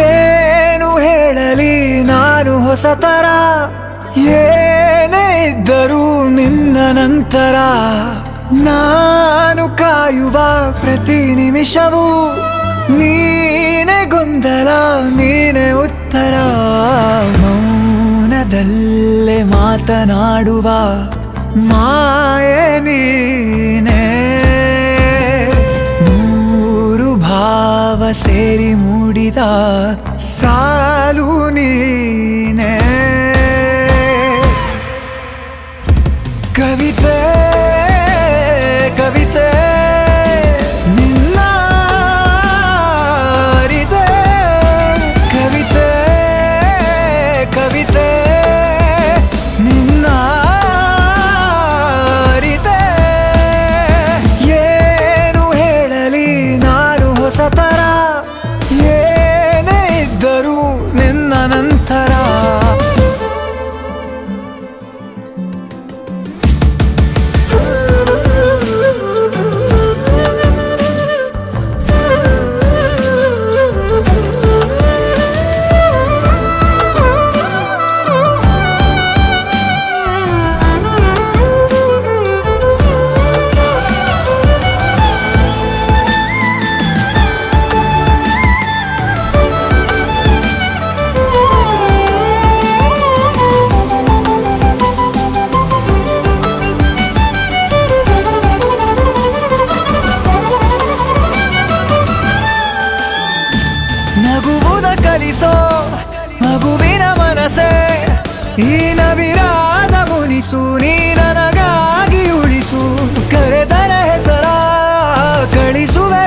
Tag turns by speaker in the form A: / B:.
A: ಏನು ಹೇಳಲಿ ನಾನು ಹೊಸತರ, ಏನೇ ಇದ್ದರೂ ನಿನ್ನ ನಂತರ ನಾನು ಕಾಯುವ ಪ್ರತಿ ನಿಮಿಷವೂ ನೀನೆ ಗೊಂದಲ, ನೀನೆ ಉತ್ತರ. ಮೌನದಲ್ಲೇ ಮಾತನಾಡುವ ಮಾಯೆ ನೀನೆ, ನೂರು ಭಾವ ಸೇರಿ ಮೂಡಿದ ಸಾಲು ನೀನೆ. ಕವಿತೆ ಕವಿತೆ ನಿನ್ನ ಅರಿತೆ, ಕವಿತೆ ಕವಿತೆ ನಿನ್ನ ಅರಿತೆ. ಏನು ಹೇಳಲಿ ನಾನು ಹೊಸತರ, ಏನೇ ಇದ್ದರೂ ನಿನ್ನ ನಂತರ. ನಗುವುದ ಕಲಿಸೋ ಮಗುವಿನ ಮನಸೆ, ಈ ನವಿರಾದ ಮುನಿಸು ನೀ ನನಗಾಗಿ ಉಳಿಸು. ಕರೆದರೆ ಹೆಸರ ಕಳಿಸುವೆ